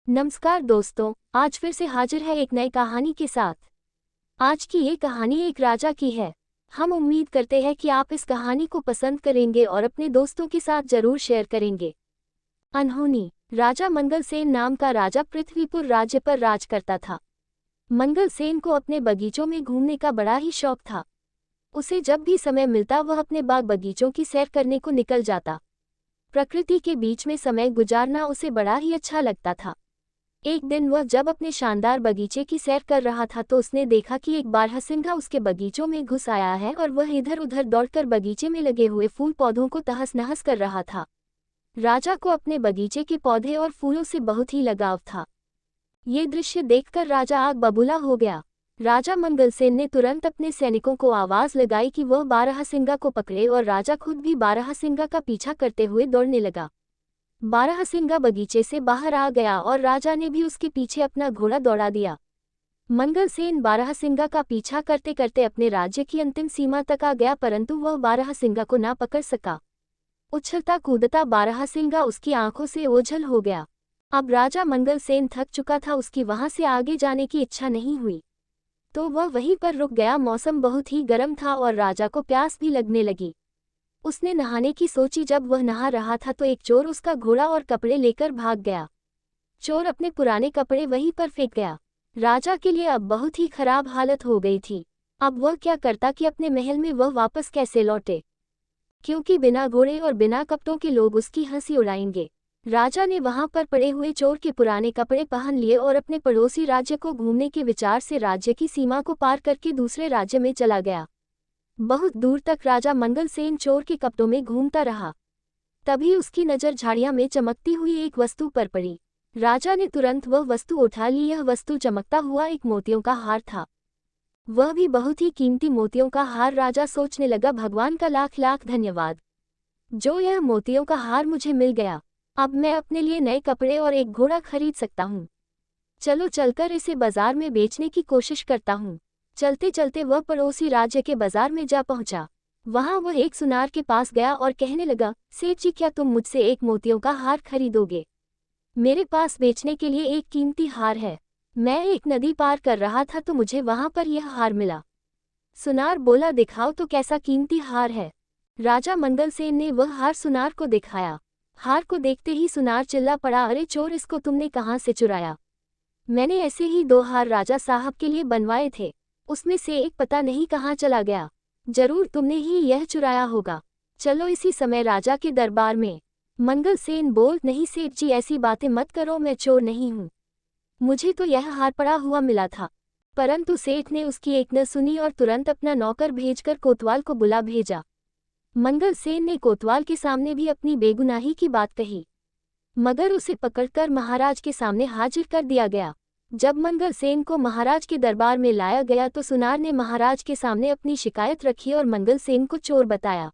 नमस्कार दोस्तों, आज फिर से हाजिर है एक नई कहानी के साथ। आज की ये कहानी एक राजा की है। हम उम्मीद करते हैं कि आप इस कहानी को पसंद करेंगे और अपने दोस्तों के साथ जरूर शेयर करेंगे। अनहोनी। राजा मंगलसेन नाम का राजा पृथ्वीपुर राज्य पर राज करता था। मंगलसेन को अपने बगीचों में घूमने का बड़ा ही शौक था। उसे जब भी समय मिलता वह अपने बाग बगीचों की सैर करने को निकल जाता। प्रकृति के बीच में समय गुजारना उसे बड़ा ही अच्छा लगता था। एक दिन वह जब अपने शानदार बगीचे की सैर कर रहा था तो उसने देखा कि एक बारहसिंगा उसके बगीचों में घुस आया है और वह इधर उधर दौड़कर बगीचे में लगे हुए फूल पौधों को तहस नहस कर रहा था। राजा को अपने बगीचे के पौधे और फूलों से बहुत ही लगाव था। ये दृश्य देखकर राजा आग बबूला हो गया। राजा मंगलसेन ने तुरंत अपने सैनिकों को आवाज लगाई कि वह बारहसिंगा को पकड़े और राजा खुद भी बारहसिंगा का पीछा करते हुए दौड़ने लगा। बारहसिंगा बगीचे से बाहर आ गया और राजा ने भी उसके पीछे अपना घोड़ा दौड़ा दिया। मंगलसेन बारहसिंगा का पीछा करते करते अपने राज्य की अंतिम सीमा तक आ गया, परंतु वह बारहसिंगा को ना पकड़ सका। उछलता कूदता बारहसिंगा उसकी आंखों से ओझल हो गया। अब राजा मंगलसेन थक चुका था, उसकी वहां से आगे जाने की इच्छा नहीं हुई, तो वह वहीं पर रुक गया। मौसम बहुत ही गर्म था और राजा को प्यास भी लगने लगी। उसने नहाने की सोची। जब वह नहा रहा था तो एक चोर उसका घोड़ा और कपड़े लेकर भाग गया। चोर अपने पुराने कपड़े वहीं पर फेंक गया। राजा के लिए अब बहुत ही खराब हालत हो गई थी। अब वह क्या करता कि अपने महल में वह वापस कैसे लौटे, क्योंकि बिना घोड़े और बिना कपड़ों के लोग उसकी हंसी उड़ाएंगे। राजा ने वहां पर पड़े हुए चोर के पुराने कपड़े पहन लिए और अपने पड़ोसी राज्य को घूमने के विचार से राज्य की सीमा को पार करके दूसरे राज्य में चला गया। बहुत दूर तक राजा मंगलसेन चोर के कपड़ों में घूमता रहा। तभी उसकी नज़र झाड़ियां में चमकती हुई एक वस्तु पर पड़ी। राजा ने तुरंत वह वस्तु उठा ली। यह वस्तु चमकता हुआ एक मोतियों का हार था, वह भी बहुत ही कीमती मोतियों का हार। राजा सोचने लगा, भगवान का लाख लाख धन्यवाद, जो यह मोतियों का हार मुझे मिल गया। अब मैं अपने लिए नए कपड़े और एक घोड़ा खरीद सकता हूँ। चलो चलकर इसे बाजार में बेचने की कोशिश करता हूँ। चलते चलते वह पड़ोसी राज्य के बाजार में जा पहुंचा। वहां वह एक सुनार के पास गया और कहने लगा, सेठ जी, क्या तुम मुझसे एक मोतियों का हार खरीदोगे? मेरे पास बेचने के लिए एक कीमती हार है। मैं एक नदी पार कर रहा था तो मुझे वहां पर यह हार मिला। सुनार बोला, दिखाओ तो कैसा कीमती हार है। राजा मंगलसेन ने वह हार सुनार को दिखाया। हार को देखते ही सुनार चिल्ला पड़ा, अरे चोर, इसको तुमने कहाँ से चुराया? मैंने ऐसे ही 2 हार राजा साहब के लिए बनवाए थे, उसमें से एक पता नहीं कहाँ चला गया। जरूर तुमने ही यह चुराया होगा। चलो इसी समय राजा के दरबार में। मंगलसेन बोल, नहीं सेठ जी, ऐसी बातें मत करो, मैं चोर नहीं हूँ। मुझे तो यह हार पड़ा हुआ मिला था। परंतु सेठ ने उसकी एक न सुनी और तुरंत अपना नौकर भेजकर कोतवाल को बुला भेजा। मंगलसेन ने कोतवाल के सामने भी अपनी बेगुनाही की बात कही, मगर उसे पकड़कर महाराज के सामने हाजिर कर दिया गया। जब मंगलसेन को महाराज के दरबार में लाया गया तो सुनार ने महाराज के सामने अपनी शिकायत रखी और मंगलसेन को चोर बताया।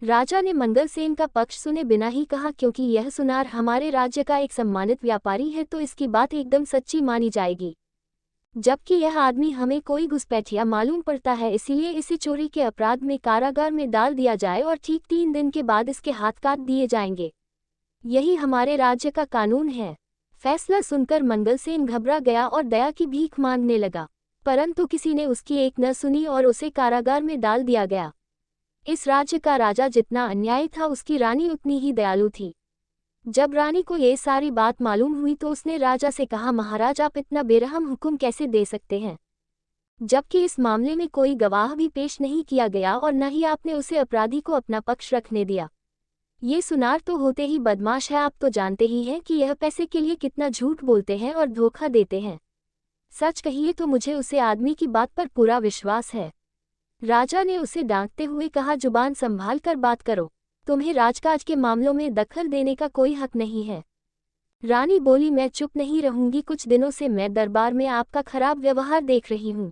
राजा ने मंगलसेन का पक्ष सुने बिना ही कहा, क्योंकि यह सुनार हमारे राज्य का एक सम्मानित व्यापारी है तो इसकी बात एकदम सच्ची मानी जाएगी, जबकि यह आदमी हमें कोई घुसपैठिया मालूम पड़ता है, इसीलिए इसे चोरी के अपराध में कारागार में डाल दिया जाए और ठीक 3 दिन के बाद इसके हाथ काट दिए जाएंगे। यही हमारे राज्य का कानून है। फैसला सुनकर मंगलसेन घबरा गया और दया की भीख मांगने लगा, परंतु किसी ने उसकी एक न सुनी और उसे कारागार में डाल दिया गया। इस राज्य का राजा जितना अन्यायी था, उसकी रानी उतनी ही दयालु थी। जब रानी को ये सारी बात मालूम हुई तो उसने राजा से कहा, महाराज, आप इतना बेरहम हुक्म कैसे दे सकते हैं, जबकि इस मामले में कोई गवाह भी पेश नहीं किया गया और न ही आपने उसे अपराधी को अपना पक्ष रखने दिया। ये सुनार तो होते ही बदमाश है, आप तो जानते ही हैं कि यह पैसे के लिए कितना झूठ बोलते हैं और धोखा देते हैं। सच कहिए तो मुझे उसे आदमी की बात पर पूरा विश्वास है। राजा ने उसे डांटते हुए कहा, जुबान संभाल कर बात करो, तुम्हें राजकाज के मामलों में दखल देने का कोई हक नहीं है। रानी बोली, मैं चुप नहीं रहूंगी। कुछ दिनों से मैं दरबार में आपका खराब व्यवहार देख रही हूँ।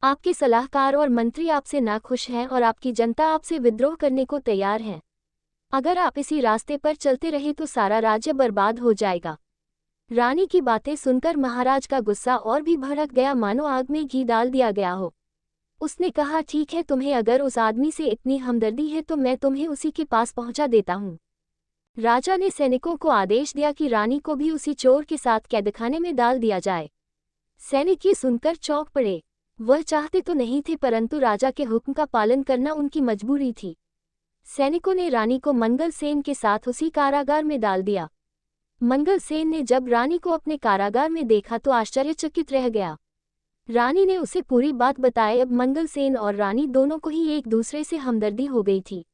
आपके सलाहकार और मंत्री आपसे नाखुश हैं और आपकी जनता आपसे विद्रोह करने को तैयार है। अगर आप इसी रास्ते पर चलते रहे तो सारा राज्य बर्बाद हो जाएगा। रानी की बातें सुनकर महाराज का गुस्सा और भी भड़क गया, मानो आग में घी डाल दिया गया हो। उसने कहा, ठीक है, तुम्हें अगर उस आदमी से इतनी हमदर्दी है तो मैं तुम्हें उसी के पास पहुंचा देता हूँ। राजा ने सैनिकों को आदेश दिया कि रानी को भी उसी चोर के साथ कैदखाने में डाल दिया जाए। सैनिक ये सुनकर चौंक पड़े। वह चाहते तो नहीं थे, परंतु राजा के हुक्म का पालन करना उनकी मजबूरी थी। सैनिकों ने रानी को मंगल सेन के साथ उसी कारागार में डाल दिया। मंगल सेन ने जब रानी को अपने कारागार में देखा तो आश्चर्यचकित रह गया। रानी ने उसे पूरी बात बताई। अब मंगल सेन और रानी दोनों को ही एक दूसरे से हमदर्दी हो गई थी।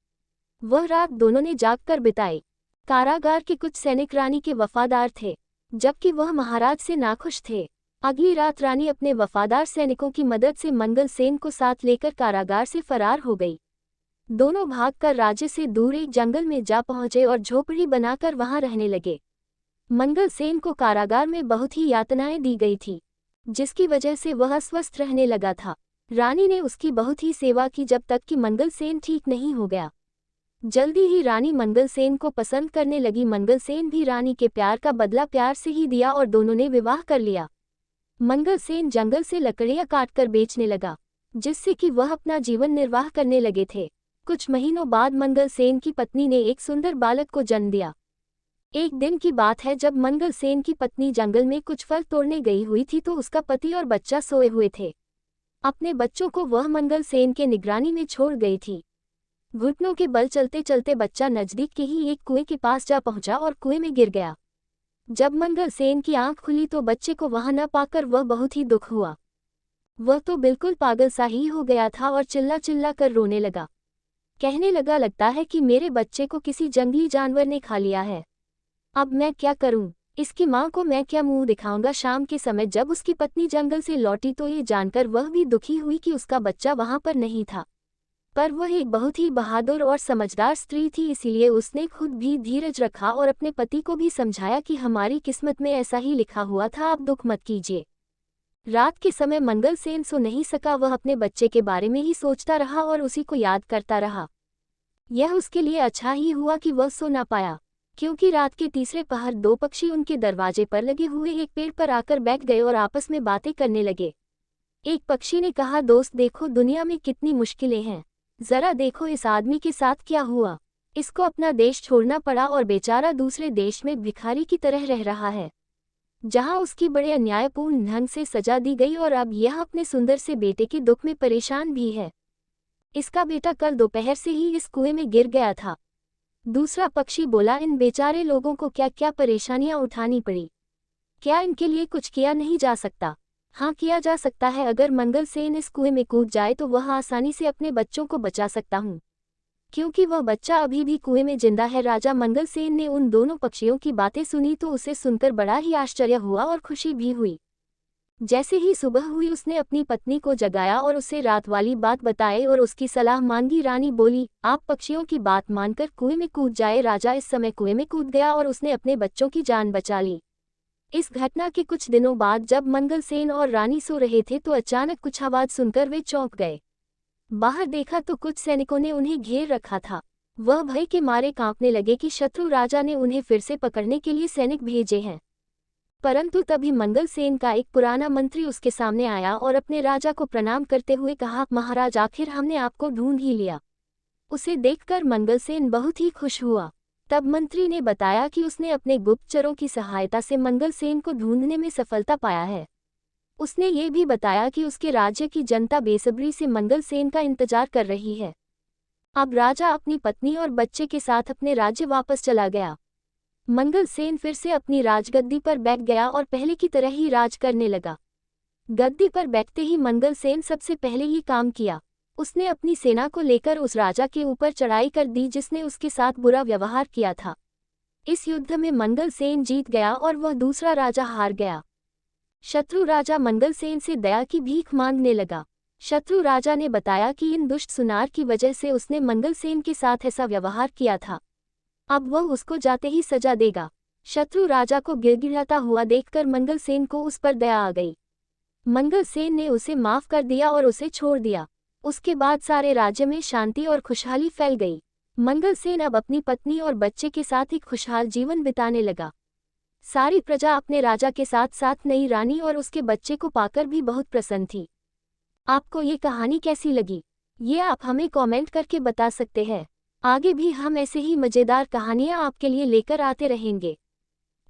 वह रात दोनों ने जागकर बिताई। कारागार के कुछ सैनिक रानी के वफादार थे, जबकि वह महाराज से नाखुश थे। अगली रात रानी अपने वफादार सैनिकों की मदद से मंगल सेन को साथ लेकर कारागार से फरार हो गई। दोनों भागकर राज्य से दूर एक जंगल में जा पहुंचे और झोपड़ी बनाकर वहां रहने लगे। मंगल सेन को कारागार में बहुत ही यातनाएं दी गई थी, जिसकी वजह से वह अस्वस्थ रहने लगा था। रानी ने उसकी बहुत ही सेवा की जब तक कि मंगल सेन ठीक नहीं हो गया। जल्दी ही रानी मंगल सेन को पसंद करने लगी। मंगल सेन भी रानी के प्यार का बदला प्यार से ही दिया और दोनों ने विवाह कर लिया। मंगल सेन जंगल से लकड़ियां काटकर बेचने लगा, जिससे कि वह अपना जीवन निर्वाह करने लगे थे। कुछ महीनों बाद मंगल सेन की पत्नी ने एक सुंदर बालक को जन्म दिया। एक दिन की बात है, जब मंगल सेन की पत्नी जंगल में कुछ फल तोड़ने गई हुई थी तो उसका पति और बच्चा सोए हुए थे। अपने बच्चों को वह मंगल सेन के निगरानी में छोड़ गई थी। घुटनों के बल चलते चलते बच्चा नजदीक के ही एक कुएं के पास जा पहुंचा और कुएं में गिर गया। जब मंगल सेन की आंख खुली तो बच्चे को वहां न पाकर वह बहुत ही दुख हुआ। वह तो बिल्कुल पागल सा ही हो गया था और चिल्ला चिल्ला कर रोने लगा। कहने लगा, लगता है कि मेरे बच्चे को किसी जंगली जानवर ने खा लिया है। अब मैं क्या करूं? इसकी मां को मैं क्या मुंह दिखाऊंगा? शाम के समय जब उसकी पत्नी जंगल से लौटी तो ये जानकर वह भी दुखी हुई कि उसका बच्चा वहां पर नहीं था। पर वह एक बहुत ही बहादुर और समझदार स्त्री थी, इसलिए उसने खुद भी धीरज रखा और अपने पति को भी समझाया कि हमारी किस्मत में ऐसा ही लिखा हुआ था, आप दुख मत कीजिए। रात के समय मंगल सेन सो नहीं सका। वह अपने बच्चे के बारे में ही सोचता रहा और उसी को याद करता रहा। यह उसके लिए अच्छा ही हुआ कि वह सो न पाया, क्योंकि रात के तीसरे पहर दो पक्षी उनके दरवाजे पर लगे हुए एक पेड़ पर आकर बैठ गए और आपस में बातें करने लगे। एक पक्षी ने कहा, दोस्त देखो, दुनिया में कितनी मुश्किलें हैं। जरा देखो इस आदमी के साथ क्या हुआ। इसको अपना देश छोड़ना पड़ा और बेचारा दूसरे देश में भिखारी की तरह रह रहा है, जहां उसकी बड़े अन्यायपूर्ण ढंग से सजा दी गई और अब यह अपने सुंदर से बेटे के दुख में परेशान भी है। इसका बेटा कल दोपहर से ही इस कुएं में गिर गया था। दूसरा पक्षी बोला, इन बेचारे लोगों को क्या क्या परेशानियां उठानी पड़ी। क्या इनके लिए कुछ किया नहीं जा सकता? हाँ, किया जा सकता है। अगर मंगल सेन इस कुएं में कूद जाए तो वह आसानी से अपने बच्चों को बचा सकता हूँ, क्योंकि वह बच्चा अभी भी कुएं में जिंदा है। राजा मंगल सेन ने उन दोनों पक्षियों की बातें सुनी तो उसे सुनकर बड़ा ही आश्चर्य हुआ और खुशी भी हुई। जैसे ही सुबह हुई उसने अपनी पत्नी को जगाया और उसे रात वाली बात बताई और उसकी सलाह मांगी। रानी बोली, आप पक्षियों की बात मानकर कुएं में कूद जाए। राजा इस समय कुएं में कूद गया और उसने अपने बच्चों की जान बचा ली। इस घटना के कुछ दिनों बाद जब मंगल सेन और रानी सो रहे थे तो अचानक कुछ आवाज सुनकर वे चौंक गए। बाहर देखा तो कुछ सैनिकों ने उन्हें घेर रखा था। वह भय के मारे कांपने लगे कि शत्रु राजा ने उन्हें फिर से पकड़ने के लिए सैनिक भेजे हैं। परंतु तभी मंगल सेन का एक पुराना मंत्री उसके सामने आया और अपने राजा को प्रणाम करते हुए कहा, महाराज, आखिर हमने आपको ढूंढ ही लिया। उसे देखकर मंगल सेन बहुत ही खुश हुआ। तब मंत्री ने बताया कि उसने अपने गुप्तचरों की सहायता से मंगल सेन को ढूंढने में सफलता पाया है। उसने ये भी बताया कि उसके राज्य की जनता बेसब्री से मंगल सेन का इंतजार कर रही है। अब राजा अपनी पत्नी और बच्चे के साथ अपने राज्य वापस चला गया। मंगल सेन फिर से अपनी राजगद्दी पर बैठ गया और पहले की तरह ही राज करने लगा। गद्दी पर बैठते ही मंगल सेन सबसे पहले ये काम किया, उसने अपनी सेना को लेकर उस राजा के ऊपर चढ़ाई कर दी जिसने उसके साथ बुरा व्यवहार किया था। इस युद्ध में मंगल सेन जीत गया और वह दूसरा राजा हार गया। शत्रु राजा मंगल सेन से दया की भीख मांगने लगा। शत्रु राजा ने बताया कि इन दुष्ट सुनार की वजह से उसने मंगल सेन के साथ ऐसा व्यवहार किया था। अब वह उसको जाते ही सजा देगा। शत्रु राजा को गिड़गिड़ाता हुआ देखकर मंगल सेन को उस पर दया आ गई। मंगल सेन ने उसे माफ कर दिया और उसे छोड़ दिया। उसके बाद सारे राज्य में शांति और खुशहाली फैल गई। मंगल सेन अब अपनी पत्नी और बच्चे के साथ ही खुशहाल जीवन बिताने लगा। सारी प्रजा अपने राजा के साथ साथ नई रानी और उसके बच्चे को पाकर भी बहुत प्रसन्न थी। आपको ये कहानी कैसी लगी, ये आप हमें कमेंट करके बता सकते हैं। आगे भी हम ऐसे ही मज़ेदार कहानियाँ आपके लिए लेकर आते रहेंगे।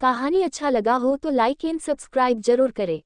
कहानी अच्छा लगा हो तो लाइक एंड सब्सक्राइब जरूर करें।